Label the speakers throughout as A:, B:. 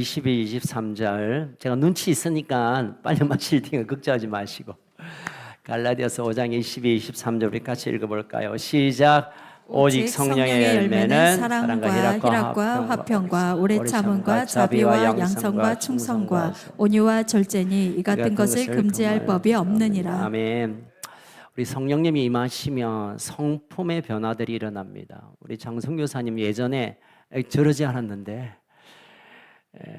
A: 22, 23절 제가 눈치 있으니까 빨리 마실 테니까 걱정하지 마시고 갈라디아서 5장 22, 23절 우리 같이 읽어볼까요? 시작. 오직 성령의 열매는 사랑과 희락과 화평과 오래 참음과 자비와 양성과 충성과
B: 온유와 절제니 이 같은 것을 금지할 법이 없느니라.
A: 아멘. 우리 성령님이 임하시면 성품의 변화들이 일어납니다. 우리 장성교사님 예전에 저러지 않았는데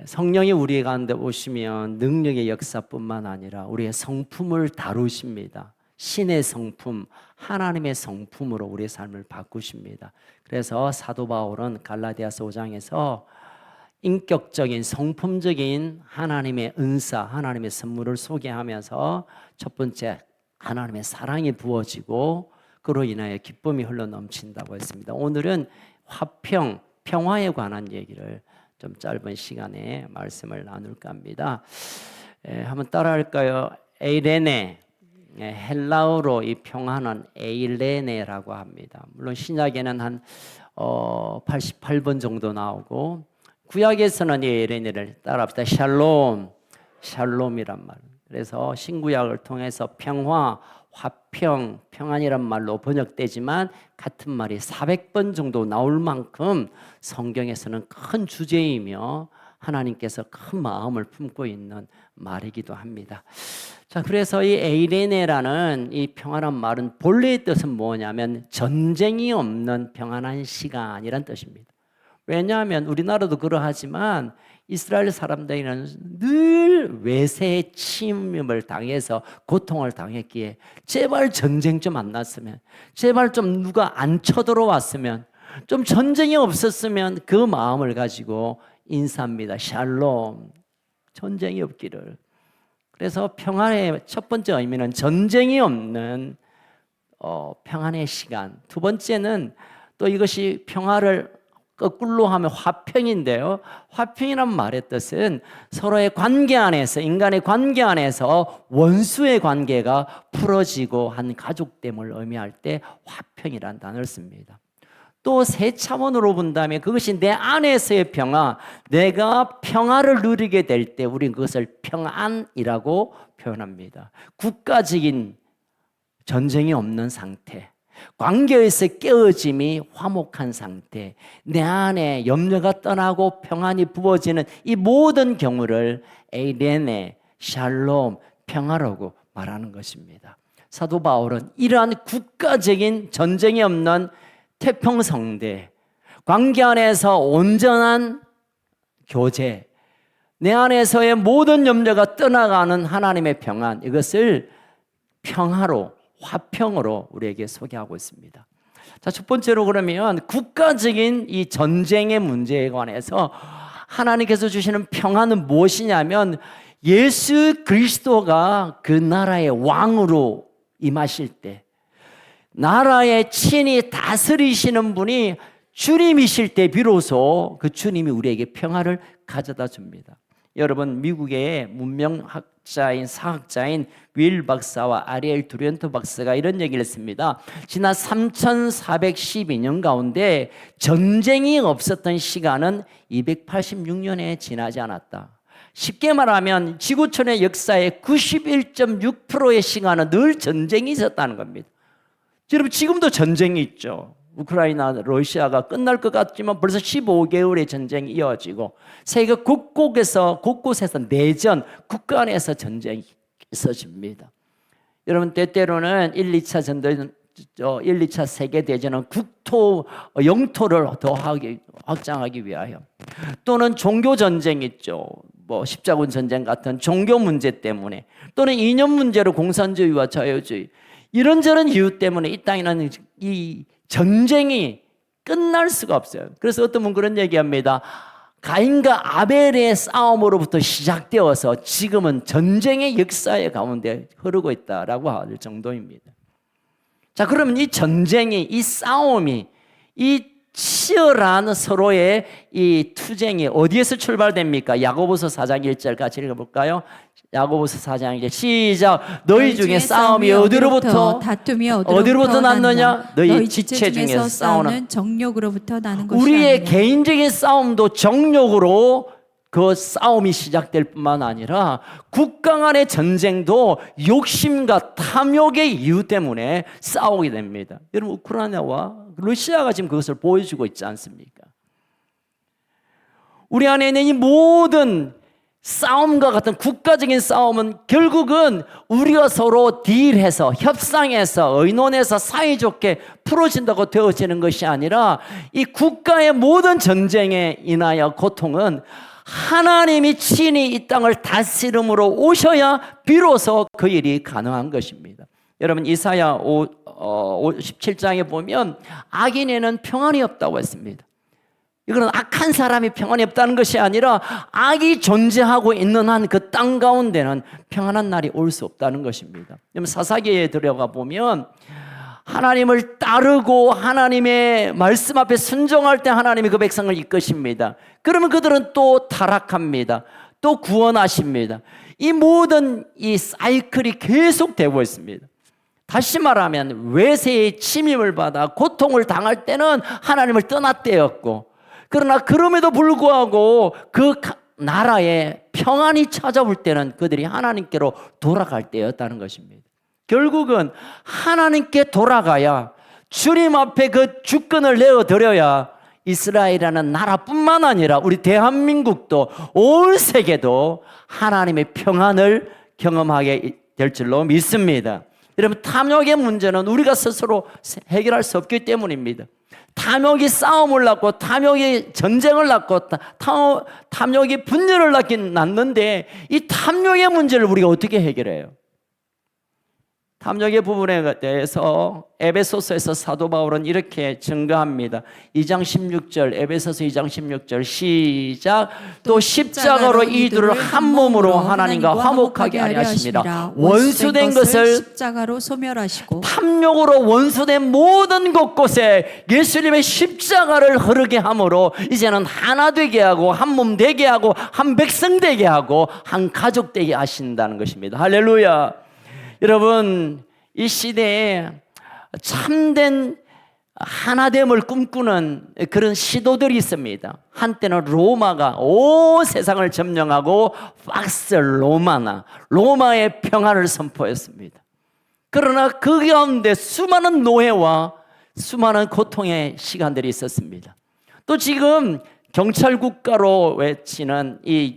A: 성령이 우리 가운데 오시면 능력의 역사뿐만 아니라 우리의 성품을 다루십니다. 신의 성품, 하나님의 성품으로 우리의 삶을 바꾸십니다. 그래서 사도 바울은 갈라디아서 5장에서 인격적인 성품적인 하나님의 은사, 하나님의 선물을 소개하면서 첫 번째 하나님의 사랑이 부어지고 그로 인하여 기쁨이 흘러넘친다고 했습니다. 오늘은 화평, 평화에 관한 얘기를 좀 짧은 시간에 말씀을 나눌까 합니다. 한번 따라할까요? 에이레네, 헬라어로 이 평화는 에일레네라고 합니다. 물론 신약에는 한 88번 정도 나오고 구약에서는 이 에이레네를 따라합시다. 샬롬, 샬롬이란 말. 그래서 신구약을 통해서 평화, 화평, 평안이란 말로 번역되지만 같은 말이 400번 정도 나올 만큼 성경에서는 큰 주제이며 하나님께서 큰 마음을 품고 있는 말이기도 합니다. 자, 그래서 이 에이레네라는 이 평안한 말은 본래의 뜻은 뭐냐면 전쟁이 없는 평안한 시간이란 뜻입니다. 왜냐하면 우리나라도 그러하지만 이스라엘 사람들은 늘 외세의 침입을 당해서 고통을 당했기에 제발 전쟁 좀 안 났으면, 제발 좀 누가 안 쳐들어왔으면, 좀 전쟁이 없었으면 그 마음을 가지고 인사합니다. 샬롬, 전쟁이 없기를. 그래서 평안의 첫 번째 의미는 전쟁이 없는 평안의 시간. 두 번째는 또 이것이 평화를 거꾸로 하면 화평인데요. 화평이란 말의 뜻은 서로의 관계 안에서, 인간의 관계 안에서 원수의 관계가 풀어지고 한 가족됨을 의미할 때 화평이라는 단어를 씁니다. 또 세 차원으로 본다면 그것이 내 안에서의 평화, 내가 평화를 누리게 될 때 우리는 그것을 평안이라고 표현합니다. 국가적인 전쟁이 없는 상태, 관계에서 깨어짐이 화목한 상태, 내 안에 염려가 떠나고 평안이 부어지는 이 모든 경우를 에이레네, 샬롬, 평화라고 말하는 것입니다. 사도 바울은 이러한 국가적인 전쟁이 없는 태평성대, 관계 안에서 온전한 교제, 내 안에서의 모든 염려가 떠나가는 하나님의 평안, 이것을 평화로, 화평으로 우리에게 소개하고 있습니다. 자, 첫 번째로 그러면 국가적인 이 전쟁의 문제에 관해서 하나님께서 주시는 평안은 무엇이냐면 예수 그리스도가 그 나라의 왕으로 임하실 때, 나라에 친히 다스리시는 분이 주님이실 때 비로소 그 주님이 우리에게 평화를 가져다 줍니다. 여러분, 미국의 문명학자인 사학자인 윌 박사와 아리엘 두렌토 박사가 이런 얘기를 했습니다. 지난 3412년 가운데 전쟁이 없었던 시간은 286년에 지나지 않았다. 쉽게 말하면 지구촌의 역사의 91.6%의 시간은 늘 전쟁이 있었다는 겁니다. 여러분, 지금도 전쟁이 있죠. 우크라이나, 러시아가 끝날 것 같지만 벌써 15개월의 전쟁이 이어지고 세계 곳곳에서 내전, 국가 안에서 전쟁이 있어집니다. 여러분, 때때로는 1~2차 세계대전은 국토, 영토를 더 확장하기 위하여, 또는 종교전쟁 있죠. 십자군 전쟁 같은 종교 문제 때문에, 또는 이념 문제로 공산주의와 자유주의, 이런저런 이유 때문에 이 땅에는 이 전쟁이 끝날 수가 없어요. 그래서 어떤 분은 그런 얘기합니다. 가인과 아벨의 싸움으로부터 시작되어서 지금은 전쟁의 역사의 가운데 흐르고 있다라고 할 정도입니다. 자, 그러면 이 전쟁이, 이 싸움이, 이 치열한 서로의 이 투쟁이 어디에서 출발됩니까? 야고보서 4장 1절 같이 읽어볼까요? 야고보서 4장 1절 시작. 너희 중에 싸움이 어디로부터,
B: 다툼이
A: 어디로부터 났느냐? 너희 지체 중에서 싸우는
B: 정욕으로부터 나는 것이
A: 우리의
B: 아니냐.
A: 개인적인 싸움도 정욕으로 그 싸움이 시작될 뿐만 아니라 국가 간의 전쟁도 욕심과 탐욕의 이유 때문에 싸우게 됩니다. 여러분, 우크라이나와 러시아가 지금 그것을 보여주고 있지 않습니까? 우리 안에 있는 이 모든 싸움과 같은 국가적인 싸움은 결국은 우리가 서로 딜해서 협상해서 의논해서 사이좋게 풀어진다고 되어지는 것이 아니라 이 국가의 모든 전쟁에 인하여 고통은 하나님이 친히 이 땅을 다스림으로 오셔야 비로소 그 일이 가능한 것입니다. 여러분, 이사야 57장에 보면 악인에는 평안이 없다고 했습니다. 이거는 악한 사람이 평안이 없다는 것이 아니라 악이 존재하고 있는 한 그 땅 가운데는 평안한 날이 올 수 없다는 것입니다. 사사기에 들어가 보면 하나님을 따르고 하나님의 말씀 앞에 순종할 때 하나님이 그 백성을 이끄십니다. 그러면 그들은 또 타락합니다. 또 구원하십니다. 이 모든 이 사이클이 계속되고 있습니다. 다시 말하면 외세의 침입을 받아 고통을 당할 때는 하나님을 떠났대였고, 그러나 그럼에도 불구하고 그 나라에 평안이 찾아올 때는 그들이 하나님께로 돌아갈 때였다는 것입니다. 결국은 하나님께 돌아가야, 주님 앞에 그 주권을 내어드려야 이스라엘이라는 나라뿐만 아니라 우리 대한민국도 온 세계도 하나님의 평안을 경험하게 될 줄로 믿습니다. 여러분, 탐욕의 문제는 우리가 스스로 해결할 수 없기 때문입니다. 탐욕이 싸움을 낳고 탐욕이 전쟁을 낳고 탐욕이 분열을 낳는데 이 탐욕의 문제를 우리가 어떻게 해결해요? 탐욕의 부분에 대해서 에베소서에서 사도 바울은 이렇게 증거합니다. 2장 16절, 에베소서 2장 16절 시작. 또 십자가로 이들을 한 몸으로 하나님과 화목하게 하려 하심이라. 원수된 것을
B: 십자가로 소멸하시고,
A: 탐욕으로 원수된 모든 곳곳에 예수님의 십자가를 흐르게 함으로 이제는 하나 되게 하고 한 몸 되게 하고 한 백성 되게 하고 한 가족 되게 하신다는 것입니다. 할렐루야. 여러분, 이 시대에 참된 하나됨을 꿈꾸는 그런 시도들이 있습니다. 한때는 로마가 온 세상을 점령하고 팍스 로마나 로마의 평화를 선포했습니다. 그러나 그 가운데 수많은 노예와 수많은 고통의 시간들이 있었습니다. 또 지금 경찰 국가로 외치는 이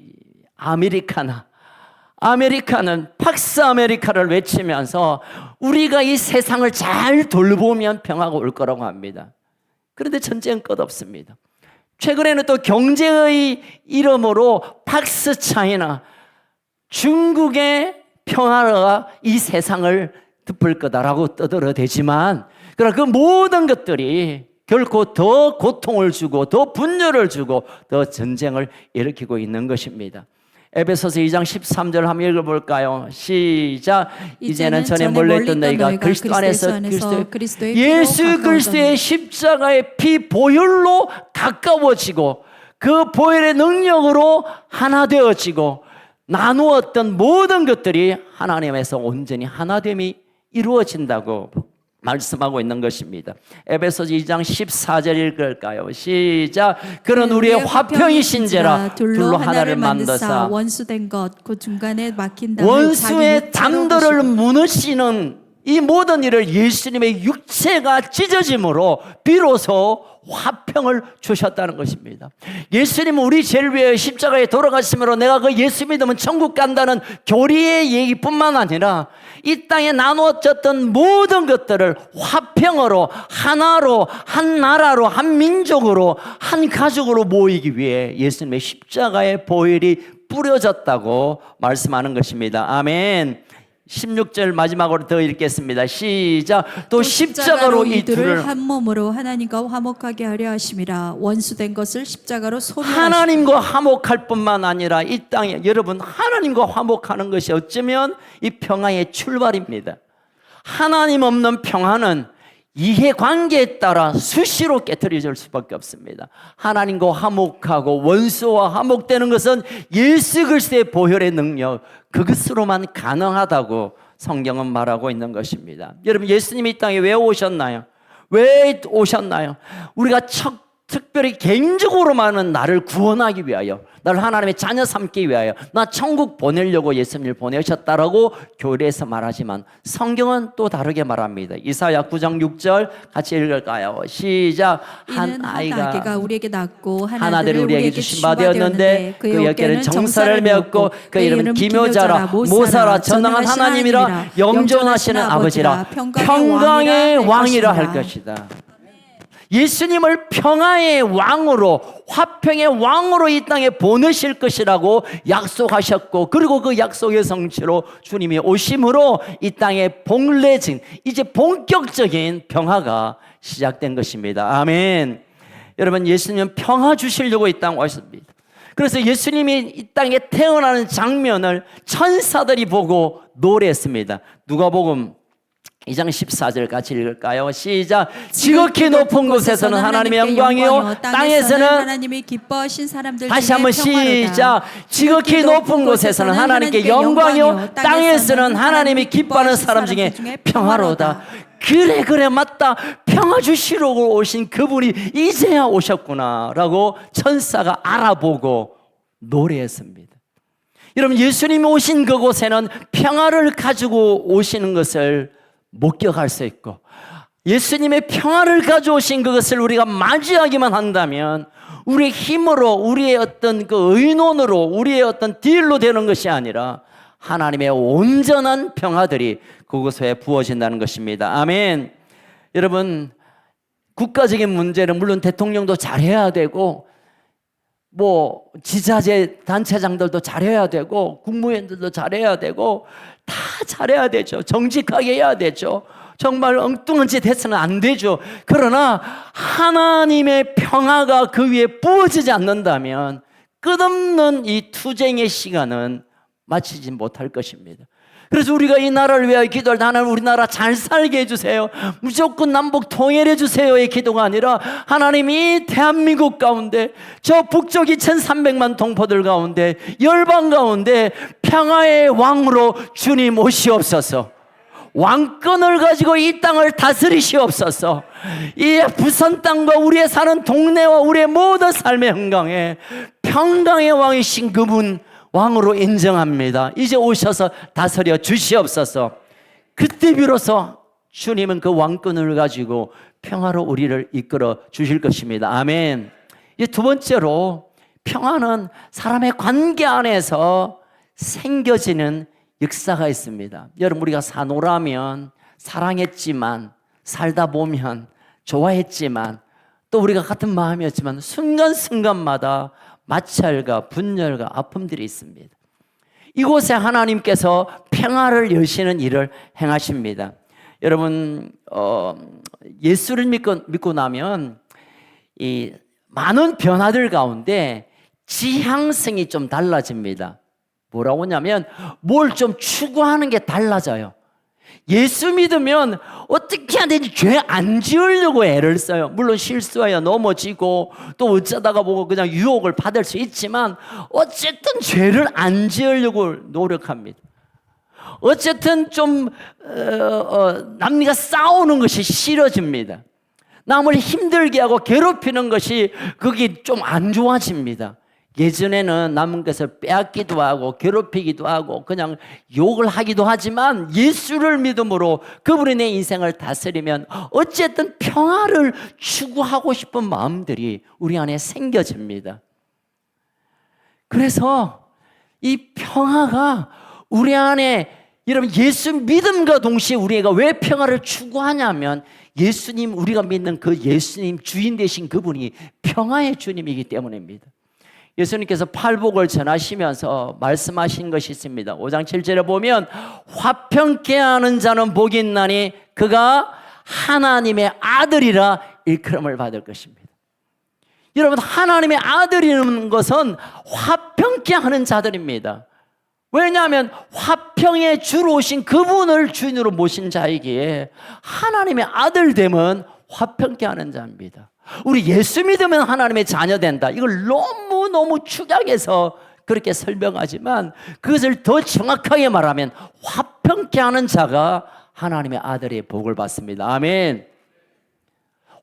A: 아메리카는 팍스 아메리카를 외치면서 우리가 이 세상을 잘 돌보면 평화가 올 거라고 합니다. 그런데 전쟁은 끝없습니다. 최근에는 또 경제의 이름으로 팍스 차이나, 중국의 평화가 이 세상을 덮을 거다라고 떠들어대지만, 그러나 그 모든 것들이 결코 더 고통을 주고 더 분열을 주고 더 전쟁을 일으키고 있는 것입니다. 에베소서 2장 13절 한번 읽어볼까요? 시작. 이제는 전에 몰려있던 너희가 그리스도 안에서 예수 그리스도의 십자가의 피 보혈로 가까워지고 그 보혈의 능력으로 하나 되어지고 나누었던 모든 것들이 하나님에서 온전히 하나됨이 이루어진다고 말씀하고 있는 것입니다. 에베소서 2장 14절 읽을까요? 시작. 그는 우리의 화평이신지라 둘로 하나를 만드사
B: 원수된 것 그 중간에 막힌 담을
A: 원수의 담들을 무너뜨리는 이 모든 일을 예수님의 육체가 찢어짐으로 비로소 화평을 주셨다는 것입니다. 예수님은 우리 죄를 위해 십자가에 돌아가심으로 내가 그 예수 믿으면 천국 간다는 교리의 얘기뿐만 아니라 이 땅에 나누어졌던 모든 것들을 화평으로, 하나로, 한 나라로, 한 민족으로, 한 가족으로 모이기 위해 예수님의 십자가의 보혈이 뿌려졌다고 말씀하는 것입니다. 아멘. 16절 마지막으로 더 읽겠습니다. 시작. 또 십자가로 이 둘을
B: 한 몸으로 하나님과 화목하게 하려 하심이라. 원수된 것을 십자가로 소멸하시고.
A: 하나님과 화목할 뿐만 아니라 이 땅에 여러분, 하나님과 화목하는 것이 어쩌면 이 평화의 출발입니다. 하나님 없는 평화는 이해관계에 따라 수시로 깨트려질 수밖에 없습니다. 하나님과 화목하고 원수와 화목되는 것은 예수 그리스도의 보혈의 능력, 그것으로만 가능하다고 성경은 말하고 있는 것입니다. 여러분, 예수님이 이 땅에 왜 오셨나요? 왜 오셨나요? 우리가 첫 특별히 개인적으로만은 나를 구원하기 위하여, 나를 하나님의 자녀 삼기 위하여, 나 천국 보내려고 예수님을 보내셨다라고 교회에서 말하지만 성경은 또 다르게 말합니다. 이사야 9장 6절 같이 읽을까요? 시작.
B: 한 아기가 우리에게 낳고 한
A: 하나들을
B: 아들을
A: 우리에게
B: 우리에게
A: 주신 바 되었는데 그의 어깨는 정사를 메었고 그의 이름은 기묘자라 모사라 전능한 하나님이라 영존하시는 아버지라 평강의 왕이라 할 것이다. 예수님을 평화의 왕으로, 화평의 왕으로 이 땅에 보내실 것이라고 약속하셨고, 그리고 그 약속의 성취로 주님이 오심으로 이 땅에 복래진, 이제 본격적인 평화가 시작된 것입니다. 아멘. 여러분, 예수님은 평화 주시려고 이 땅에 오셨습니다. 그래서 예수님이 이 땅에 태어나는 장면을 천사들이 보고 노래했습니다. 누가복음 2장 14절 같이 읽을까요? 시작. 지극히 높은 곳에서는 하나님의 영광이요 땅에서는
B: 하나님이 기뻐하신 사람들
A: 다시
B: 중에
A: 한번
B: 평화로다.
A: 시작. 지극히 높은 곳에서는 하나님께 영광이요 땅에서는 하나님이 기뻐하는 사람 중에 평화로다. 그래 맞다. 평화 주시려고 오신 그분이 이제야 오셨구나라고 천사가 알아보고 노래했습니다. 여러분, 예수님이 오신 그곳에는 평화를 가지고 오시는 것을 목격할 수 있고, 예수님의 평화를 가져오신 그것을 우리가 맞이하기만 한다면 우리의 힘으로, 우리의 어떤 그 의논으로, 우리의 어떤 딜로 되는 것이 아니라 하나님의 온전한 평화들이 그곳에 부어진다는 것입니다. 아멘. 여러분, 국가적인 문제는 물론 대통령도 잘해야 되고, 뭐 지자체 단체장들도 잘해야 되고, 국무위원들도 잘해야 되고, 다 잘해야 되죠. 정직하게 해야 되죠. 정말 엉뚱한 짓 해서는 안 되죠. 그러나 하나님의 평화가 그 위에 부어지지 않는다면 끝없는 이 투쟁의 시간은 마치지 못할 것입니다. 그래서 우리가 이 나라를 위하여 기도할 때 하나님 우리나라 잘 살게 해주세요. 무조건 남북 통일해 주세요의 기도가 아니라 하나님 이 대한민국 가운데, 저 북쪽 2300만 동포들 가운데, 열방 가운데 평화의 왕으로 주님 오시옵소서. 왕권을 가지고 이 땅을 다스리시옵소서. 이 부산 땅과 우리의 사는 동네와 우리의 모든 삶의 건강에 평강의 왕이신 그분 왕으로 인정합니다. 이제 오셔서 다스려 주시옵소서. 그때 비로소 주님은 그 왕권을 가지고 평화로 우리를 이끌어 주실 것입니다. 아멘. 이제 두 번째로, 평화는 사람의 관계 안에서 생겨지는 역사가 있습니다. 여러분, 우리가 사노라면 사랑했지만, 살다 보면 좋아했지만, 또 우리가 같은 마음이었지만 순간순간마다 마찰과 분열과 아픔들이 있습니다. 이곳에 하나님께서 평화를 여시는 일을 행하십니다. 여러분, 예수를 믿고 나면 이 많은 변화들 가운데 지향성이 좀 달라집니다. 뭐라고 하냐면 뭘 좀 추구하는 게 달라져요. 예수 믿으면 어떻게 해야 되는지 죄 안 지으려고 애를 써요. 물론 실수하여 넘어지고 또 어쩌다가 보고 그냥 유혹을 받을 수 있지만 어쨌든 죄를 안 지으려고 노력합니다. 어쨌든 좀 남과 싸우는 것이 싫어집니다. 남을 힘들게 하고 괴롭히는 것이 그게 좀 안 좋아집니다. 예전에는 남께서 빼앗기도 하고 괴롭히기도 하고 그냥 욕을 하기도 하지만 예수를 믿음으로 그분이 내 인생을 다스리면 어쨌든 평화를 추구하고 싶은 마음들이 우리 안에 생겨집니다. 그래서 이 평화가 우리 안에, 여러분, 예수 믿음과 동시에 우리가 왜 평화를 추구하냐면 예수님, 우리가 믿는 그 예수님 주인 되신 그분이 평화의 주님이기 때문입니다. 예수님께서 팔복을 전하시면서 말씀하신 것이 있습니다. 5장 7절에 보면 화평케 하는 자는 복이 있나니 그가 하나님의 아들이라 일컬음을 받을 것입니다. 여러분, 하나님의 아들이라는 것은 화평케 하는 자들입니다. 왜냐하면 화평의 주로 오신 그분을 주인으로 모신 자이기에 하나님의 아들됨은 화평케 하는 자입니다. 우리 예수 믿으면 하나님의 자녀 된다, 이걸 너무너무 축약해서 그렇게 설명하지만 그것을 더 정확하게 말하면 화평케 하는 자가 하나님의 아들의 복을 받습니다. 아멘.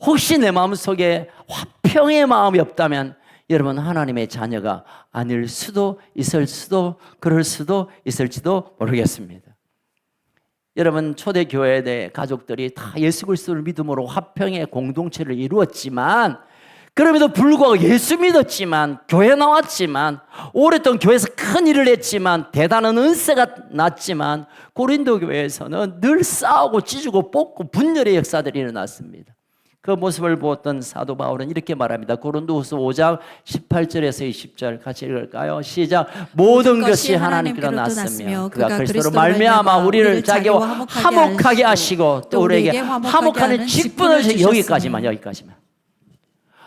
A: 혹시 내 마음속에 화평의 마음이 없다면 여러분 하나님의 자녀가 아닐 수도 있을 수도 그럴 수도 있을지도 모르겠습니다. 여러분 초대교회 내 가족들이 다 예수 그리스도를 믿음으로 화평의 공동체를 이루었지만 그럼에도 불구하고 예수 믿었지만 교회 나왔지만 오랫동안 교회에서 큰 일을 했지만 대단한 은혜가 났지만 고린도 교회에서는 늘 싸우고 찢고 뽑고 분열의 역사들이 일어났습니다. 그 모습을 보았던 사도 바울은 이렇게 말합니다. 고린도후서 5장 18절에서 20절 같이 읽을까요? 시작. 모든 것이 하나님께로 났으며 그가 그리스도로 말미암아 우리를 자기와 화목하게 하시고 또 우리에게 화목하는 직분을 주셨으니 여기까지만.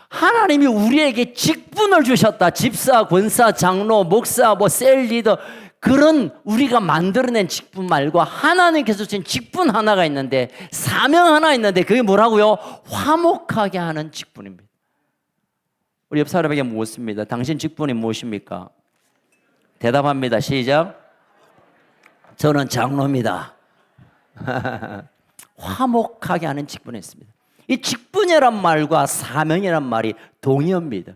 A: 하나님이 우리에게 직분을 주셨다. 집사, 권사, 장로, 목사, 셀 리더 그런 우리가 만들어낸 직분 말고 하나님께서 주신 직분 하나가 있는데 사명 하나 있는데 그게 뭐라고요? 화목하게 하는 직분입니다. 우리 옆 사람에게 묻습니다. 당신 직분이 무엇입니까? 대답합니다. 시작. 저는 장로입니다. 화목하게 하는 직분이 있습니다. 이 직분이란 말과 사명이란 말이 동의어입니다.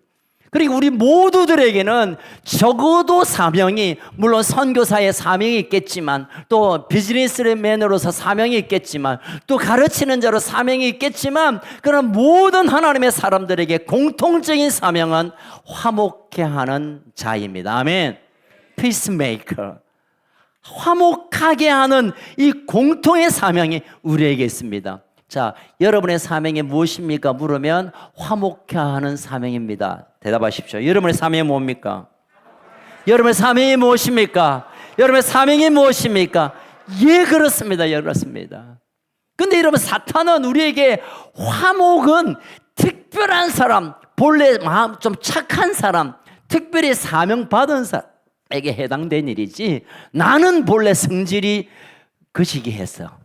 A: 그리고 우리 모두들에게는 적어도 사명이, 물론 선교사의 사명이 있겠지만 또 비즈니스맨으로서 사명이 있겠지만 또 가르치는 자로 사명이 있겠지만 그런 모든 하나님의 사람들에게 공통적인 사명은 화목케 하는 자입니다. 아멘. 피스메이커. 화목하게 하는 이 공통의 사명이 우리에게 있습니다. 자, 여러분의 사명이 무엇입니까? 물으면 화목케 하는 사명입니다. 대답하십시오. 여러분의 사명이 뭡니까? 여러분의 사명이 무엇입니까? 여러분의 사명이 무엇입니까? 예, 그렇습니다. 예, 그렇습니다. 근데 여러분, 사탄은 우리에게 화목은 특별한 사람, 본래 마음 좀 착한 사람, 특별히 사명받은 사람에게 해당된 일이지 나는 본래 성질이 거시기해서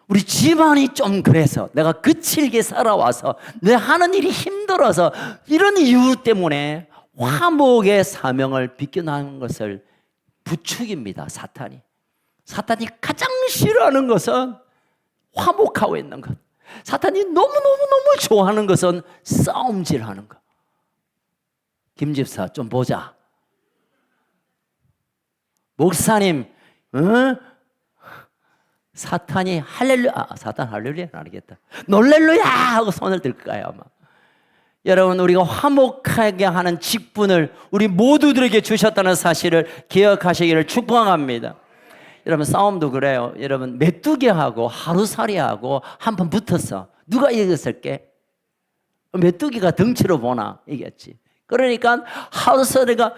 A: 우리 집안이 좀 그래서 내가 거칠게 살아와서 내 하는 일이 힘들어서 이런 이유 때문에 화목의 사명을 비껴나는 것을 부추깁니다. 사탄이 가장 싫어하는 것은 화목하고 있는 것. 사탄이 너무너무 좋아하는 것은 싸움질하는 것. 김집사 좀 보자. 목사님 사탄이 사탄 할렐루야는 아니겠다. 놀렐루야 하고 손을 들 거예요 아마. 여러분, 우리가 화목하게 하는 직분을 우리 모두들에게 주셨다는 사실을 기억하시기를 축복합니다. 여러분, 싸움도 그래요. 여러분, 메뚜기하고 하루살이하고 한 판 붙었어. 누가 이겼을게? 메뚜기가 덩치로 보나 이겼지. 그러니까 하루살이가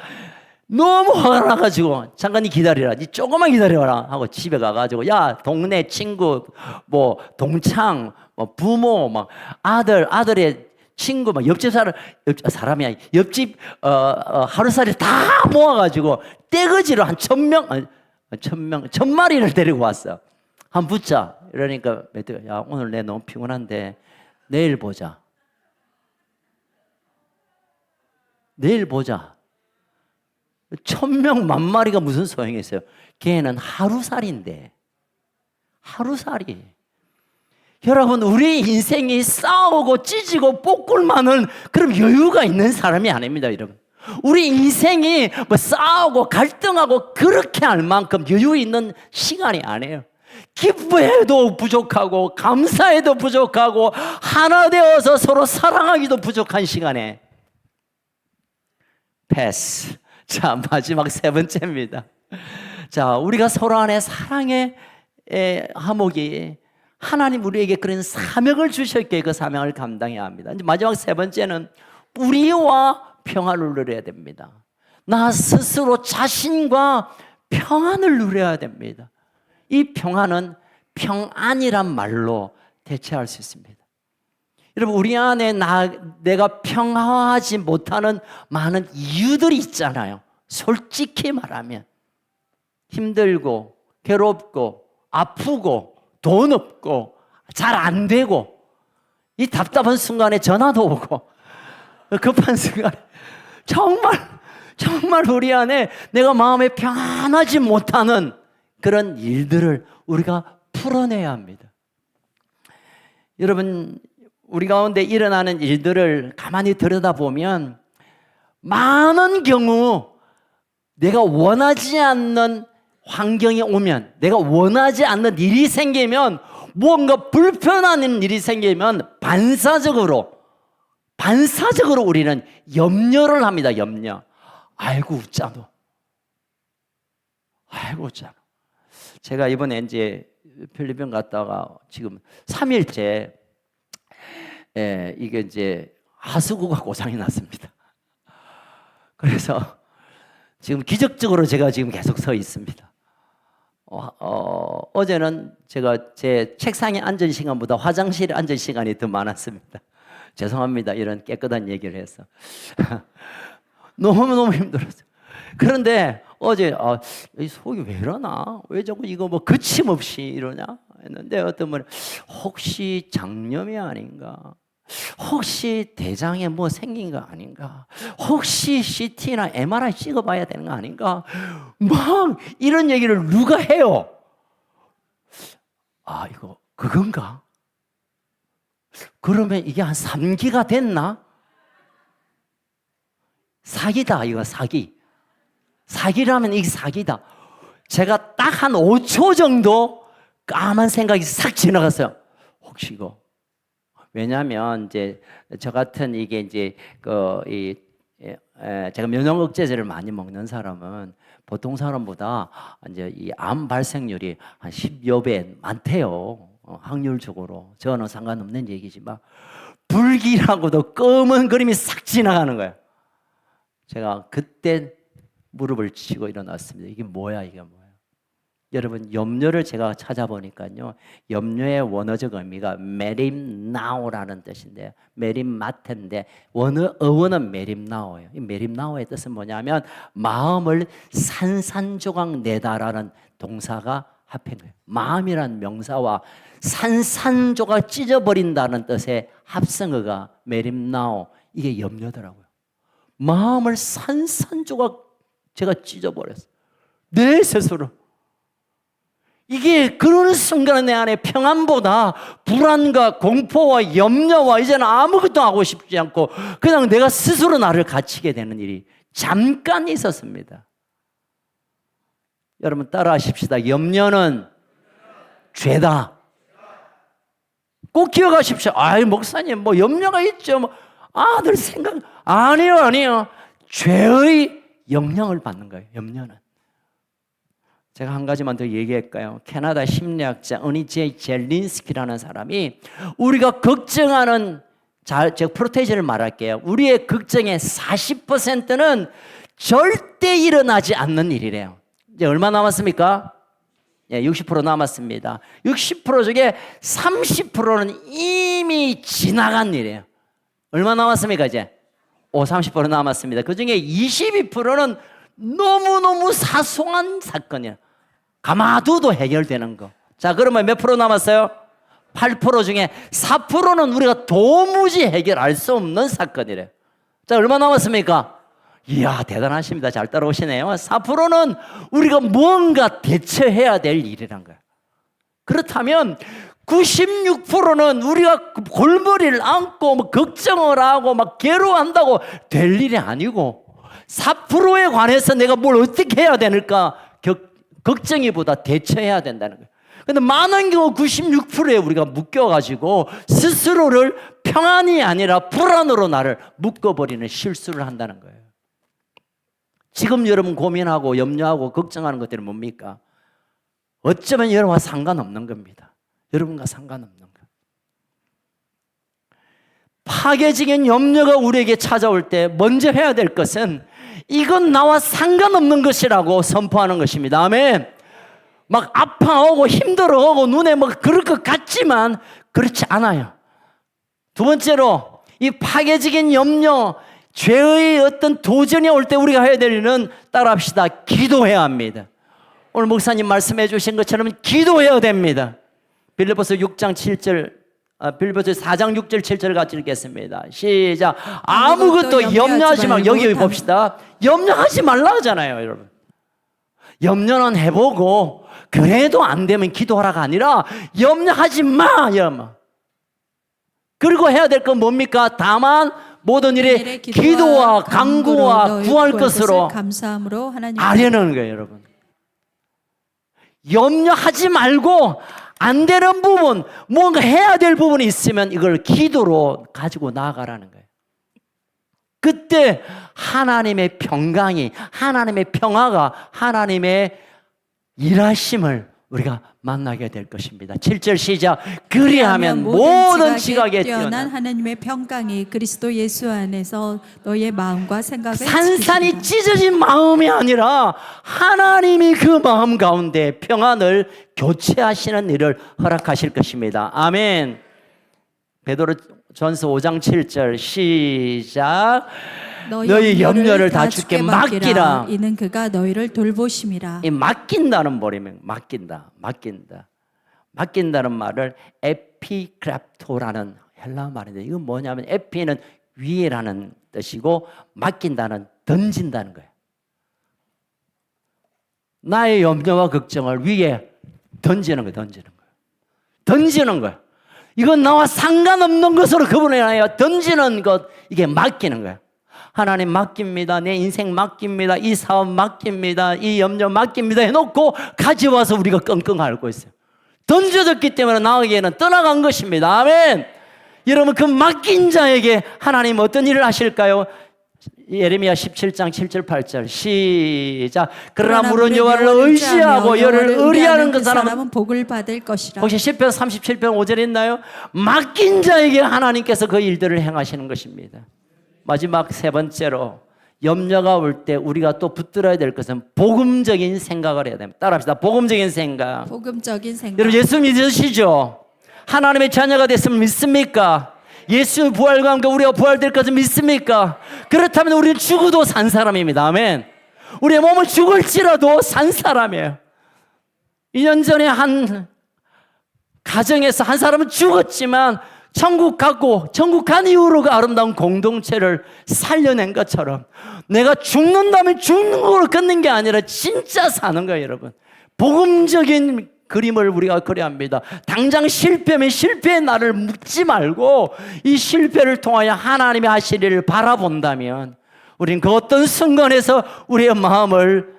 A: 너무 화가 나가지고 잠깐 기다리라, 니 조금만 기다려라 하고 집에 가가지고 야, 동네 친구, 뭐 동창, 뭐 부모, 막 아들의 친구, 막 옆집 사람이 옆집 하루살이 다 모아가지고 떼거지로 한 1000마리를 데리고 왔어. 한 붙자. 이러니까 야, 오늘 내 너무 피곤한데 내일 보자. 내일 보자. 1000명 10,000마리가 무슨 소용이 있어요? 걔는 하루살인데. 하루살이. 여러분, 우리 인생이 싸우고 찢고 볶을만한 그런 여유가 있는 사람이 아닙니다, 여러분. 우리 인생이 뭐 싸우고 갈등하고 그렇게 할 만큼 여유 있는 시간이 아니에요. 기뻐해도 부족하고 감사해도 부족하고 하나 되어서 서로 사랑하기도 부족한 시간에 패스. 자, 마지막 세 번째입니다. 자, 우리가 서로 안에 사랑의 화목이 하나님 우리에게 그런 사명을 주셨기에 그 사명을 감당해야 합니다. 이제 마지막 세 번째는 우리와 평안을 누려야 됩니다. 나 스스로 자신과 평안을 누려야 됩니다. 이 평안은 평안이란 말로 대체할 수 있습니다. 여러분, 우리 안에 내가 평화하지 못하는 많은 이유들이 있잖아요. 솔직히 말하면 힘들고 괴롭고 아프고 돈 없고 잘 안 되고 이 답답한 순간에 전화도 오고 급한 순간에 정말 우리 안에 내가 마음에 평안하지 못하는 그런 일들을 우리가 풀어내야 합니다. 여러분, 우리 가운데 일어나는 일들을 가만히 들여다보면 많은 경우 내가 원하지 않는 환경이 오면, 내가 원하지 않는 일이 생기면, 무언가 불편한 일이 생기면 반사적으로 우리는 염려를 합니다. 염려. 아이고 웃자노. 아이고 웃자노. 제가 이번에 이제 필리핀 갔다가 지금 3일째 이게 이제 하수구가 고장이 났습니다. 그래서 지금 기적적으로 제가 지금 계속 서 있습니다. 어제는 제가 제 책상에 앉은 시간보다 화장실에 앉은 시간이 더 많았습니다. 죄송합니다. 이런 깨끗한 얘기를 해서. 너무너무 힘들었어요. 그런데 어제 이 속이 왜 이러나? 왜 자꾸 이거 뭐 거침없이 이러냐? 했는데 어떤 분은 혹시 장염이 아닌가? 혹시 대장에 뭐 생긴 거 아닌가? 혹시 CT나 MRI 찍어봐야 되는 거 아닌가? 막 이런 얘기를 누가 해요? 이거 그건가? 그러면 이게 한 3기가 됐나? 사기다. 이거 사기. 사기라면 이게 사기다. 제가 딱 한 5초 정도 까만 생각이 싹 지나갔어요. 혹시 이거? 왜냐하면 이제 저 같은 이게 이제 제가 면역 억제제를 많이 먹는 사람은 보통 사람보다 이제 이 암 발생률이 한 10여 배 많대요. 확률적으로. 저는 상관없는 얘기지만 불길하고도 검은 그림이 싹 지나가는 거예요. 제가 그때 무릎을 치고 일어났습니다. 이게 뭐야, 이게 뭐야? 여러분, 염려를 제가 찾아보니까요, 염려의 원어적 의미가 메림나오라는 뜻인데요. 메림마텐데 어원은 메림나오예요. 이 메림나오의 뜻은 뭐냐면 마음을 산산조각 내다라는 동사가 합한 거예요. 마음이란 명사와 산산조각 찢어버린다는 뜻의 합성어가 메림나오. 이게 염려더라고요. 마음을 산산조각 제가 찢어버렸어요. 내 스스로. 이게 그런 순간에 내 안에 평안보다 불안과 공포와 염려와 이제는 아무것도 하고 싶지 않고 그냥 내가 스스로 나를 갇히게 되는 일이 잠깐 있었습니다. 여러분 따라하십시다. 염려는 죄다. 꼭 기억하십시오. 목사님 뭐 염려가 있죠. 늘 생각 아니에요. 죄의 영향을 받는 거예요. 염려는. 제가 한 가지만 더 얘기할까요? 캐나다 심리학자 어니 제이 젤린스키라는 사람이 우리가 걱정하는 제가 프로테이즈를 말할게요. 우리의 걱정의 40%는 절대 일어나지 않는 일이래요. 이제 얼마 남았습니까? 60% 남았습니다. 60% 중에 30%는 이미 지나간 일이에요. 얼마 남았습니까 이제? 30% 남았습니다. 그 중에 22%는 너무너무 사소한 사건이에요. 가마두도 해결되는 거. 자, 그러면 몇 프로 남았어요? 8% 중에 4%는 우리가 도무지 해결할 수 없는 사건이래요. 자, 얼마 남았습니까? 이야, 대단하십니다. 잘 따라오시네요. 4%는 우리가 뭔가 대처해야 될 일이란 거예요. 그렇다면 96%는 우리가 골머리를 앓고 걱정을 하고 괴로워한다고 될 일이 아니고 4%에 관해서 내가 뭘 어떻게 해야 되는가 걱정이보다 대처해야 된다는 거예요. 그런데 많은 경우 96%에 우리가 묶여가지고 스스로를 평안이 아니라 불안으로 나를 묶어버리는 실수를 한다는 거예요. 지금 여러분 고민하고 염려하고 걱정하는 것들은 뭡니까? 어쩌면 여러분과 상관없는 겁니다. 여러분과 상관없는 거. 파괴적인 염려가 우리에게 찾아올 때 먼저 해야 될 것은 이건 나와 상관없는 것이라고 선포하는 것입니다. 아멘. 아파하고 힘들어하고 눈에 그럴 것 같지만 그렇지 않아요. 두 번째로 이 파괴적인 염려, 죄의 어떤 도전이 올 때 우리가 해야 될 일은 따라합시다. 기도해야 합니다. 오늘 목사님 말씀해 주신 것처럼 기도해야 됩니다. 빌립보서 6장 7절, 빌립보서 4장 6절 7절 같이 읽겠습니다. 시작. 아무것도 염려하지 말고, 여기 봅시다. 염려하지 말라 하잖아요, 여러분. 염려는 해보고 그래도 안 되면 기도하라가 아니라 염려하지 마, 여러분. 그리고 해야 될 건 뭡니까? 다만 모든 일에 기도와 간구와 구할 것으로
B: 감사함으로 하나님
A: 아뢰는 거예요, 여러분. 염려하지 말고 안 되는 부분, 뭔가 해야 될 부분이 있으면 이걸 기도로 가지고 나아가라는 거예요. 그때 하나님의 평강이, 하나님의 평화가, 하나님의 일하심을 우리가 만나게 될 것입니다. 7절 시작. 그리하면 모든 지각에 뛰어난
B: 하나님의 평강이 그리스도 예수 안에서 너의 마음과 생각을
A: 산산이 찢어진 마음이 아니라 하나님이 그 마음 가운데 평안을 교체하시는 일을 허락하실 것입니다. 아멘. 베드로전서 5장 7절 시작. 너희 염려를 다 주께 맡기라.
B: 이는 그가 너희를 돌보심이라.
A: 이 맡긴다는 말이면 맡긴다는 말을 에피크랩토라는 헬라 말인데, 이건 뭐냐면 에피는 위에라는 뜻이고 맡긴다는 던진다는 거예요. 나의 염려와 걱정을 위에 던지는 거예요. 이건 나와 상관없는 것으로 구분해야 던지는 것, 이게 맡기는 거예요. 하나님 맡깁니다. 내 인생 맡깁니다. 이 사업 맡깁니다. 이 염려 맡깁니다 해놓고 가져와서 우리가 끙끙 앓고 있어요. 던져졌기 때문에 나에게는 떠나간 것입니다. 아멘. 여러분, 그 맡긴 자에게 하나님 어떤 일을 하실까요? 예레미야 17장 7절 8절 시작. 그러나 물은 여호와를 의지하고 여를 의뢰하는 그 사람은
B: 복을 받을 것이라.
A: 혹시 시편 37편 5절 있나요? 맡긴 자에게 하나님께서 그 일들을 행하시는 것입니다. 마지막 세 번째로, 염려가 올 때 우리가 또 붙들어야 될 것은 복음적인 생각을 해야 됩니다. 따라합시다. 복음적인 생각. 여러분, 예수 믿으시죠? 하나님의 자녀가 됐으면 믿습니까? 예수의 부활과 함께 우리가 부활될 것을 믿습니까? 그렇다면 우리는 죽어도 산 사람입니다. 아멘. 우리의 몸은 죽을지라도 산 사람이에요. 2년 전에 한 가정에서 한 사람은 죽었지만 천국 갔고 천국 간 이후로 그 아름다운 공동체를 살려낸 것처럼 내가 죽는다면 죽는 걸로 끝낸 게 아니라 진짜 사는 거예요, 여러분. 복음적인 그림을 우리가 그려야 합니다. 당장 실패면 실패의 날을 묻지 말고 이 실패를 통하여 하나님이 하실 일을 바라본다면 우린 그 어떤 순간에서 우리의 마음을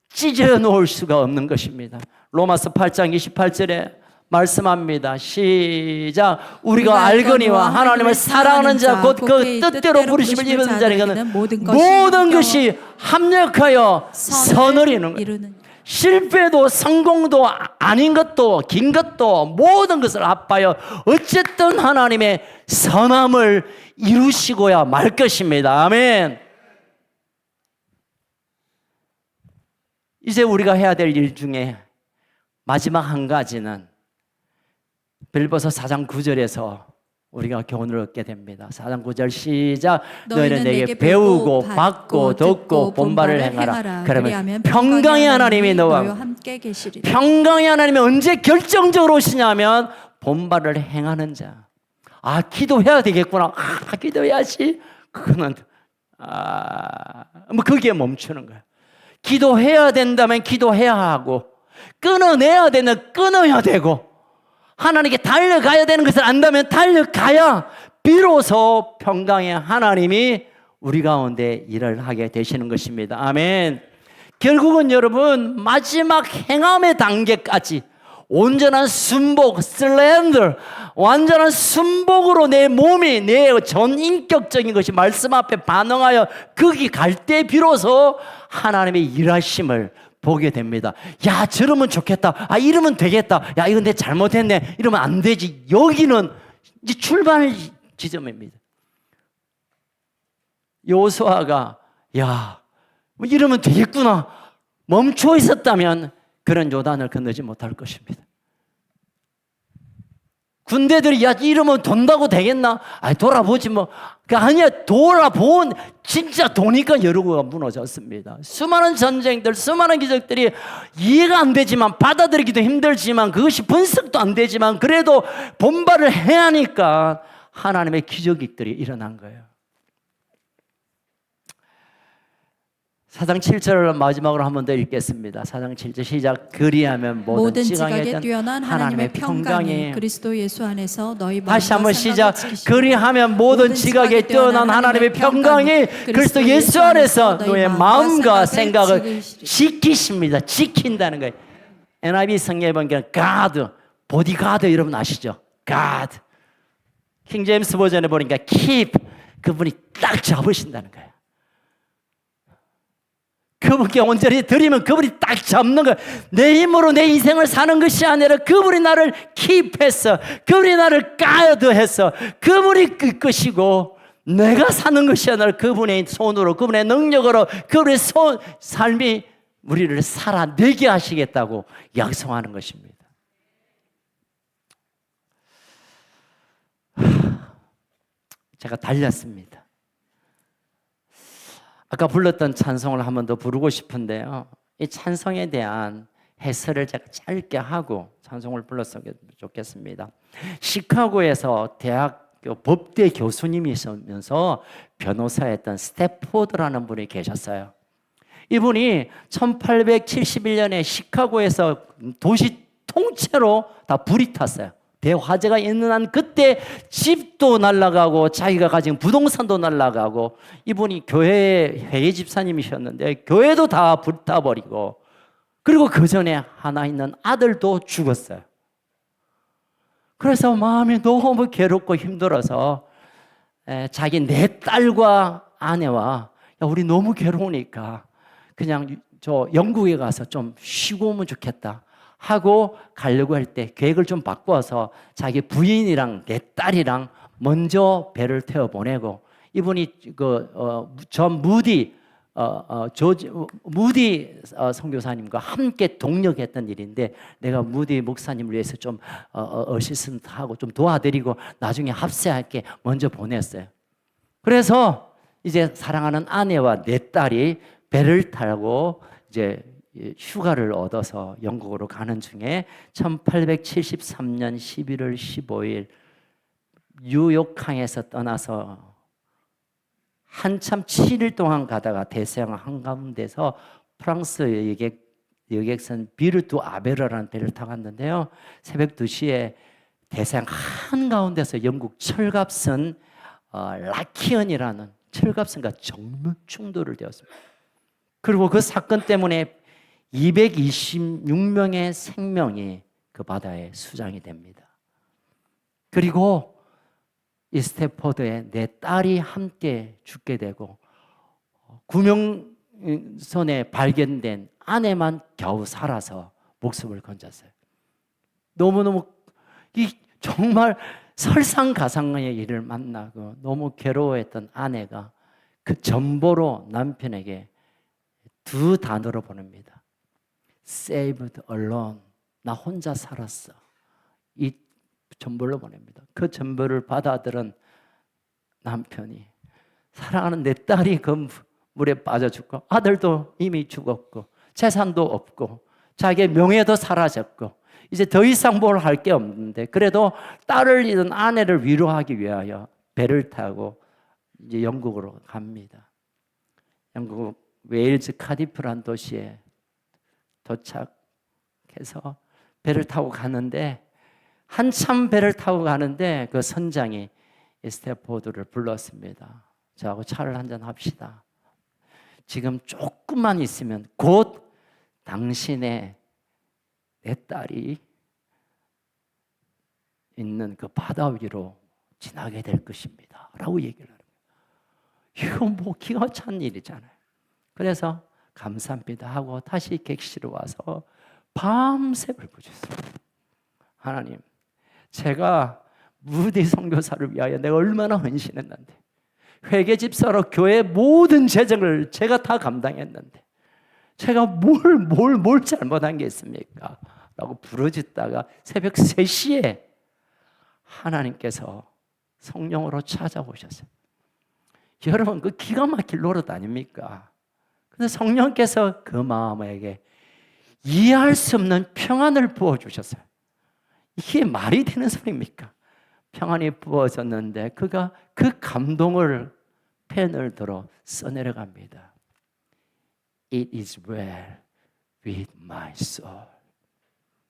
A: 찢어 놓을 수가 없는 것입니다. 로마서 8장 28절에 말씀합니다. 시작. 우리가 알거니와 하나님을 사랑하는 자 곧 그 뜻대로 부르심을 입은 자에게는 모든 것이 합력하여 선을 이루는 거예요. 실패도 성공도 아닌 것도 긴 것도 모든 것을 합하여 어쨌든 하나님의 선함을 이루시고야 말 것입니다. 아멘. 이제 우리가 해야 될 일 중에 마지막 한 가지는 빌립보서 4장 9절에서 우리가 교훈을 얻게 됩니다. 4장 9절 시작. 너희는 내게 배우고 받고 듣고 본바를 행하라. 그러면 평강의 하나님이 너와
B: 함께 계시리라.
A: 평강의 하나님이 언제 결정적으로 오시냐면 본바를 행하는 자. 아, 기도해야 되겠구나. 아, 기도해야지. 그거는 뭐 거기에 멈추는 거야. 기도해야 된다면 기도해야 하고, 끊어내야 되면 끊어야 되고, 하나님께 달려가야 되는 것을 안다면 달려가야 비로소 평강의 하나님이 우리 가운데 일을 하게 되시는 것입니다. 아멘. 결국은 여러분, 마지막 행함의 단계까지 온전한 순복, 슬렌더, 완전한 순복으로 내 몸이, 내 전인격적인 것이 말씀 앞에 반응하여 거기 갈 때 비로소 하나님의 일하심을 보게 됩니다. 야, 저러면 좋겠다. 아, 이러면 되겠다. 야, 이건 내 잘못했네. 이러면 안 되지. 여기는 이제 출발 지점입니다. 여호수아가 야, 뭐 이러면 되겠구나 멈춰 있었다면 그런 요단을 건너지 못할 것입니다. 군대들이 야, 이러면 돈다고 되겠나? 아, 돌아보지 뭐. 아니야, 돌아본 진짜 도니까 여러구가 무너졌습니다. 수많은 전쟁들, 수많은 기적들이 이해가 안 되지만, 받아들이기도 힘들지만, 그것이 분석도 안 되지만, 그래도 본발을 해야 하니까 하나님의 기적들이 일어난 거예요. 4장 7절을 마지막으로 한 번 더 읽겠습니다. 4장 7절 시작. 그리하면 모든 지각에
B: 뛰어난 하나님의 평강이 그리스도 예수 안에서 너희 마음과
A: 다시 한번 시작.
B: 생각을 지키시고
A: 그리하면 모든 지각에 뛰어난 하나님의 평강이 그리스도 예수 안에서 너의 마음과 생각을 지키십니다. 지킨다는 거예요. NIV 성경에 보니까 God, 보디가드 여러분 아시죠? God. 킹제임스 버전에 보니까 keep, 그분이 딱 잡으신다는 거예요. 그분께 온전히 드리면 그분이 딱 잡는 거예요. 내 힘으로 내 인생을 사는 것이 아니라 그분이 나를 킵했어. 그분이 나를 가이드했어. 그분이 이끄시고 내가 사는 것이 아니라 그분의 손으로, 그분의 능력으로, 그분의 삶이 우리를 살아내게 하시겠다고 약속하는 것입니다. 제가 달렸습니다. 아까 불렀던 찬송을 한 번 더 부르고 싶은데요. 이 찬송에 대한 해설을 제가 짧게 하고 찬송을 불렀으면 좋겠습니다. 시카고에서 대학교 법대 교수님이시면서 변호사였던 스태포드라는 분이 계셨어요. 이분이 1871년에 시카고에서 도시 통째로 다 불이 탔어요. 대화재가 있는 한 그때 집도 날아가고 자기가 가진 부동산도 날아가고, 이분이 교회 회계 집사님이셨는데 교회도 다 불타버리고, 그리고 그 전에 하나 있는 아들도 죽었어요. 그래서 마음이 너무 괴롭고 힘들어서 자기 네 딸과 아내와 야, 우리 너무 괴로우니까 그냥 저 영국에 가서 좀 쉬고 오면 좋겠다 하고 가려고 할 때 계획을 좀 바꿔서 자기 부인이랑 내 딸이랑 먼저 배를 태워 보내고, 이분이 전 무디 무디 선교사님과 함께 동력했던 일인데, 내가 무디 목사님을 위해서 좀 어시스턴트하고 좀 도와드리고 나중에 합세할게 먼저 보냈어요. 그래서 이제 사랑하는 아내와 내 딸이 배를 타고 이제 휴가를 얻어서 영국으로 가는 중에 1873년 11월 15일 뉴욕항에서 떠나서 한참 7일 동안 가다가 대서양 한가운데서 프랑스 여객선 비르투 아베르라는 배를 타고 갔는데요. 새벽 2시에 대서양 한가운데서 영국 철갑선 라키언이라는 철갑선과 정면 충돌을 되었습니다. 그리고 그 사건 때문에 226명의 생명이 그 바다에 수장이 됩니다. 그리고 이 스태포드에 내 딸이 함께 죽게 되고, 구명선에 발견된 아내만 겨우 살아서 목숨을 건졌어요. 너무너무 정말 설상가상의 일을 만나고 너무 괴로워했던 아내가 그 전보로 남편에게 두 단어로 보냅니다. Saved alone. 나 혼자 살았어. 이 전보를 보냅니다. 그 전보를 받아들은 남편이, 사랑하는 내 딸이 그 물에 빠져 죽고, 아들도 이미 죽었고, 재산도 없고, 자기의 명예도 사라졌고, 이제 더 이상 뭘 할 게 없는데, 그래도 딸을 잃은 아내를 위로하기 위하여 배를 타고 이제 영국으로 갑니다. 영국 웨일즈 카디프란 도시에 도착해서 배를 타고 가는데, 한참 배를 타고 가는데 그 선장이 스태포드를 불렀습니다. 저하고 차를 한잔 합시다. 지금 조금만 있으면 곧 당신의 내 딸이 있는 그 바다 위로 지나게 될 것입니다 라고 얘기를 하는 거예요. 이거 뭐 기가 찬 일이잖아요. 그래서 감사합니다 하고 다시 객실에 와서 밤새 울부짖었어요. 하나님, 제가 무디 선교사를 위하여 내가 얼마나 헌신했는데, 회계 집사로 교회 모든 재정을 제가 다 감당했는데 제가 뭘 잘못한 게 있습니까? 라고 부르짖다가 새벽 3시에 하나님께서 성령으로 찾아오셨어요. 여러분, 그 기가 막힐 노릇 아닙니까? 근데 성령께서 그 마음에게 이해할 수 없는 평안을 부어주셨어요. 이게 말이 되는 소리입니까? 평안이 부어졌는데 그가 그 감동을 펜을 들어 써내려갑니다. It is well with my soul.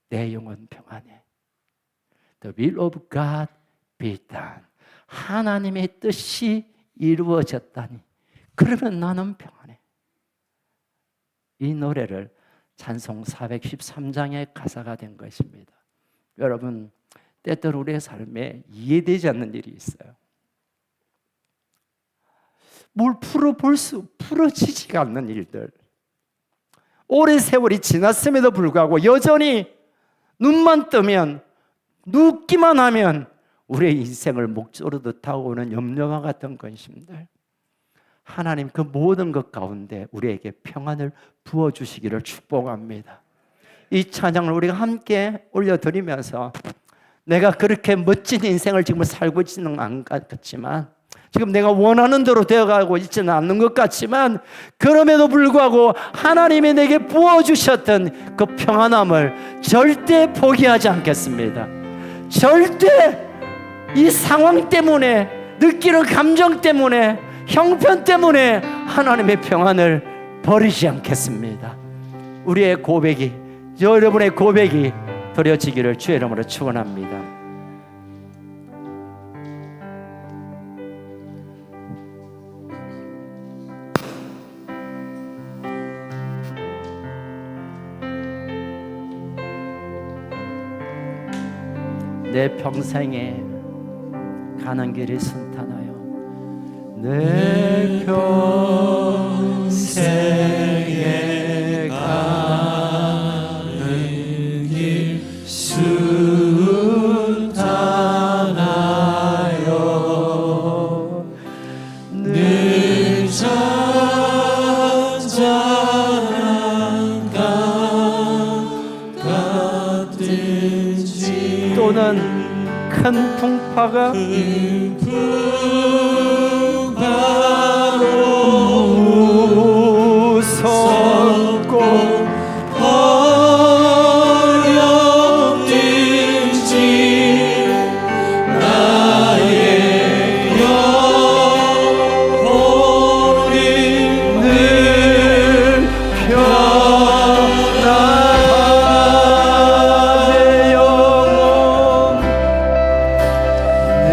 A: 내 영혼 평안해. The will of God be done. 하나님의 뜻이 이루어졌다니. 그러면 나는 평안해. 이 노래를 찬송 413장의 가사가 된 것입니다. 여러분, 때때로 우리의 삶에 이해되지 않는 일이 있어요. 뭘 풀어지지가 않는 일들. 오랜 세월이 지났음에도 불구하고 여전히 눈만 뜨면, 눕기만 하면 우리의 인생을 목조르듯 타오는 염려와 같은 근심들. 하나님 그 모든 것 가운데 우리에게 평안을 부어주시기를 축복합니다. 이 찬양을 우리가 함께 올려드리면서 내가 그렇게 멋진 인생을 지금 살고 있지는 않은 것 같지만, 지금 내가 원하는 대로 되어가고 있지는 않는 것 같지만, 그럼에도 불구하고 하나님이 내게 부어주셨던 그 평안함을 절대 포기하지 않겠습니다. 절대 이 상황 때문에, 느끼는 감정 때문에, 형편 때문에 하나님의 평안을 버리지 않겠습니다. 우리의 고백이, 여러분의 고백이 드려지기를 주의 이름으로 축원합니다. 내 평생에 가는 길이 순탄하여, 내 평생에 가는 길 순탄하여, 늘 잔잔한 강 같은지, 또는 큰 풍파가 무섭고 어렵든지 나의 영혼이 늘 편안하네.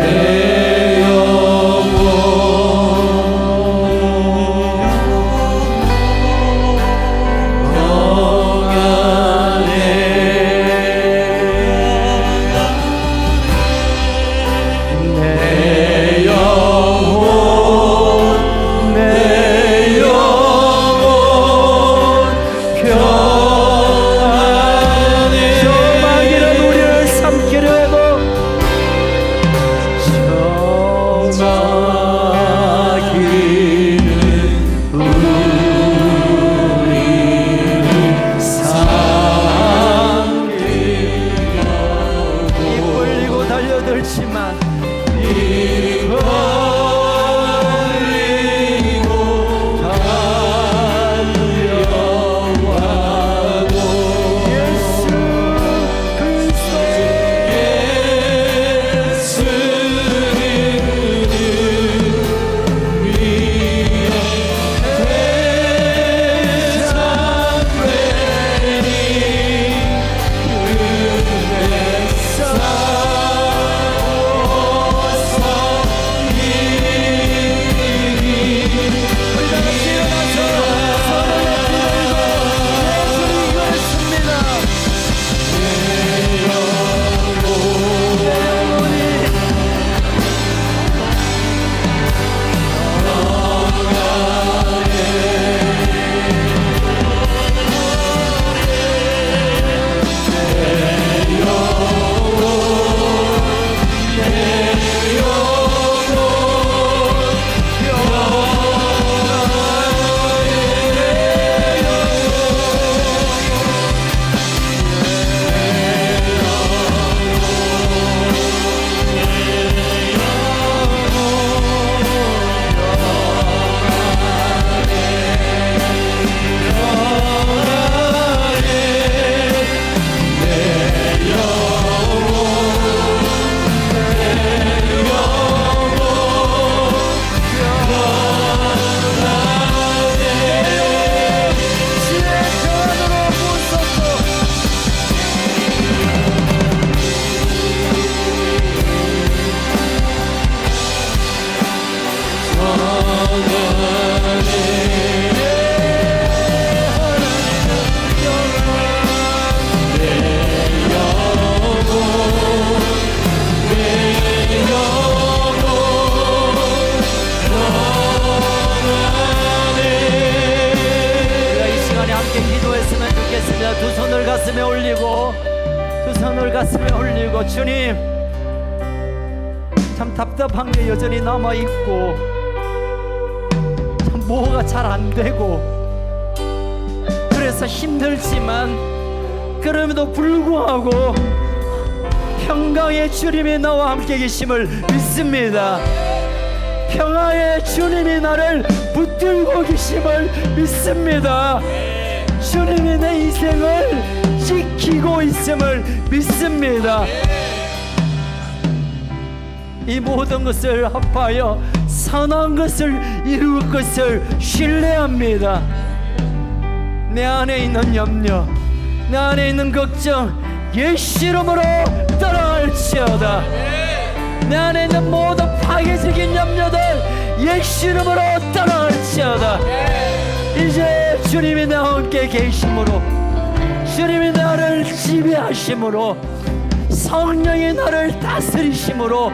A: 내 영혼 두 손을 가슴에 올리고, 두 손을 가슴에 올리고, 주님, 참 답답한 게 여전히 남아있고, 참 뭐가 잘 안 되고, 그래서 힘들지만 그럼에도 불구하고 평강의 주님이 나와 함께 계심을 믿습니다. 평화의 주님이 나를 붙들고 계심을 믿습니다. 주님이 내 인생을 지키고 있음을 믿습니다. 이 모든 것을 합하여 선한 것을 이룰 것을 신뢰합니다. 내 안에 있는 염려, 내 안에 있는 걱정 예수 이름으로 떠나갈지어다. 내 안에 있는 모든 파괴적인 염려들 예수 이름으로 떠나갈지어다. 이제 주님이 나와 함께 계심으로, 주님이 나를 지배하심으로, 성령이 나를 다스리심으로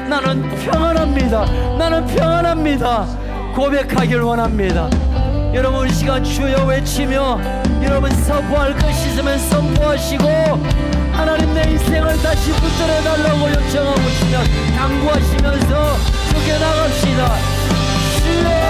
A: 나는 평안합니다. 나는 평안합니다. 고백하길 원합니다. 여러분 이 시간 주여 외치며 여러분 선포할 것이 있으면 선포하시고, 하나님 내 인생을 다시 붙들어 달라고 요청하고 있으면 간구하시면서 주께 나갑시다. 주여!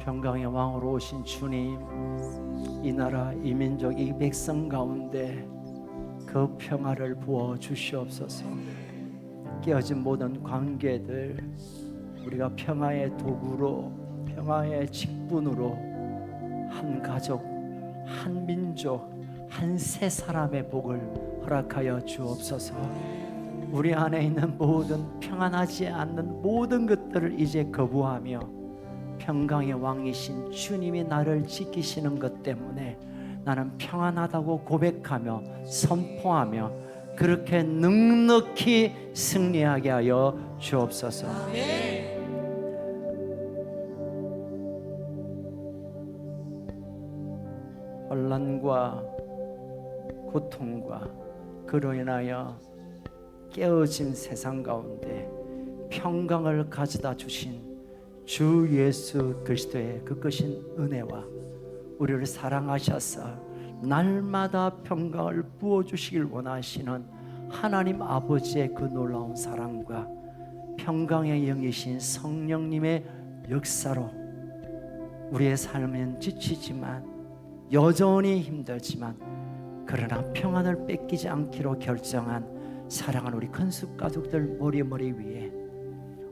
A: 평강의 왕으로 오신 주님, 이 나라, 이 민족, 이 백성 가운데 그 평화를 부어 주시옵소서. 깨어진 모든 관계들 우리가 평화의 도구로, 평화의 직분으로 한 가족, 한 민족, 한 세 사람의 복을 허락하여 주옵소서. 우리 안에 있는 모든 평안하지 않는 모든 것들을 이제 거부하며 평강의 왕이신 주님이 나를 지키시는 것 때문에 나는 평안하다고 고백하며 선포하며 그렇게 넉넉히 승리하게 하여 주옵소서. 혼란과 고통과 그로 인하여 깨어진 세상 가운데 평강을 가져다 주신 주 예수 그리스도의 그 크신 은혜와 우리를 사랑하셔서 날마다 평강을 부어주시길 원하시는 하나님 아버지의 그 놀라운 사랑과 평강의 영이신 성령님의 역사로 우리의 삶은 지치지만 여전히 힘들지만 그러나 평안을 뺏기지 않기로 결정한 사랑하는 우리 큰숙 가족들 머리 위에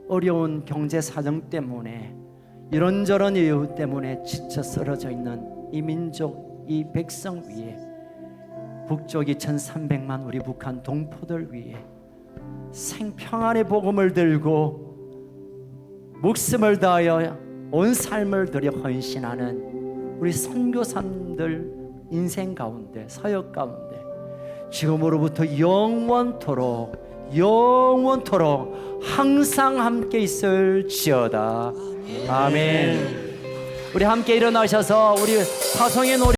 A: 어려운 경제 사정 때문에 이런저런 이유 때문에 지쳐 쓰러져 있는 이 민족, 이 백성 위에 북쪽 2300만 우리 북한 동포들 위에 생평안의 복음을 들고 목숨을 다하여 온 삶을 들여 헌신하는 우리 선교사님들 인생 가운데, 사역 가운데 지금으로부터 영원토록 항상 함께 있을지어다. 아멘. 우리 함께 일어나셔서 우리 화성의 노래